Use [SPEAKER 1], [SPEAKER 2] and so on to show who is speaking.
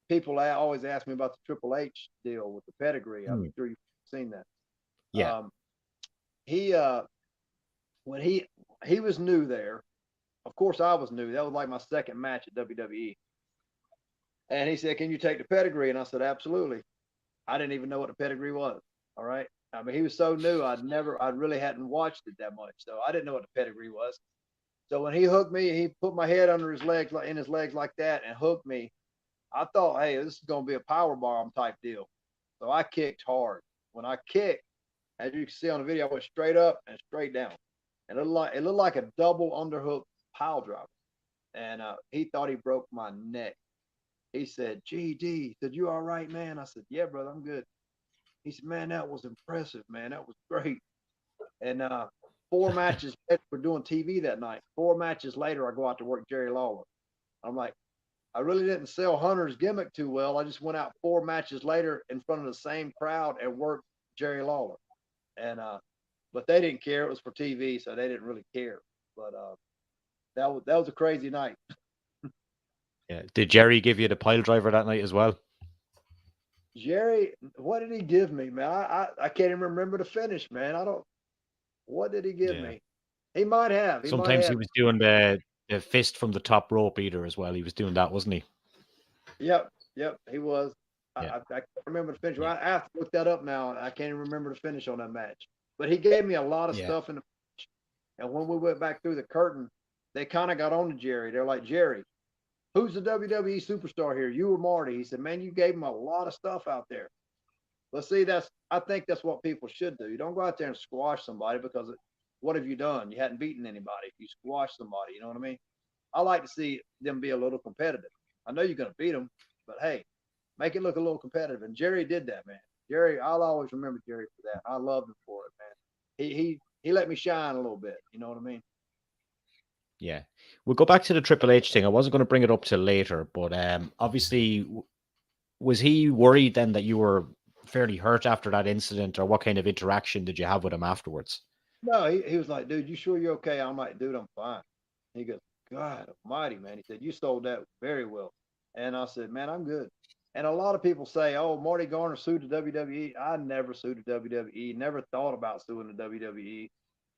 [SPEAKER 1] people always ask me about the Triple H deal with the Pedigree. I'm
[SPEAKER 2] Hmm.
[SPEAKER 1] sure you've seen that.
[SPEAKER 2] Yeah.
[SPEAKER 1] Um, he when he was new there. Of course, I was new. That was like my second match at WWE. And he said, "Can you take the Pedigree?" And I said, "Absolutely." I didn't even know what the Pedigree was. All right. I mean, he was so new. I really hadn't watched it that much, so I didn't know what the Pedigree was. So when he hooked me, he put my head under his legs, like in his legs like that, and hooked me. I thought, hey, this is gonna be a power bomb type deal. So I kicked hard. When I kicked, as you can see on the video, I went straight up and straight down. And it looked like a double underhook pile driver. And he thought he broke my neck. He said, "GD," said, "You all right, man?" I said, "Yeah, brother, I'm good." He said, "Man, that was impressive, man. That was great." And four matches later, we're doing TV that night. 4 matches later, I go out to work Jerry Lawler. I'm like, I really didn't sell Hunter's gimmick too well. I just went out 4 matches later in front of the same crowd and worked Jerry Lawler. And but they didn't care. It was for TV, so they didn't really care. But that was a crazy night.
[SPEAKER 2] Yeah. Did Jerry give you the pile driver that night as well?
[SPEAKER 1] Jerry, what did he give me, man? I can't even remember the finish, man. I don't. What did he give
[SPEAKER 2] Yeah.
[SPEAKER 1] me? He might have. He might
[SPEAKER 2] Sometimes he
[SPEAKER 1] have.
[SPEAKER 2] was doing the fist from the top rope either as well. He was doing that, wasn't he?
[SPEAKER 1] Yep, yep. He was.
[SPEAKER 2] Yeah.
[SPEAKER 1] I can't remember the finish.
[SPEAKER 2] Yeah.
[SPEAKER 1] I have to look that up now. I can't even remember the finish on that match. But he gave me a lot of
[SPEAKER 2] Yeah.
[SPEAKER 1] stuff in the match. And when we went back through the curtain, they kind of got on to Jerry. They're like, "Jerry, who's the WWE superstar here? You or Marty?" He said, "Man, you gave him a lot of stuff out there." But see, I think that's what people should do. You don't go out there and squash somebody because what have you done? You hadn't beaten anybody. You squash somebody. You know what I mean? I like to see them be a little competitive. I know you're going to beat them, but hey, make it look a little competitive. And Jerry did that, man. Jerry, I'll always remember Jerry for that. I loved him for it, man. He let me shine a little bit. You know what I mean?
[SPEAKER 2] Yeah. We'll go back to the Triple H thing. I wasn't going to bring it up till later, but obviously, was he worried then that you were fairly hurt after that incident, or what kind of interaction did you have with him afterwards?
[SPEAKER 1] No, he was like, "Dude, you sure you're okay?" I'm like, "Dude, I'm fine." He goes, "God Almighty, man." He said, "You sold that very well," and I said, "Man, I'm good." And a lot of people say, "Oh, Marty Garner sued the WWE." I never sued the WWE. Never thought about suing the WWE.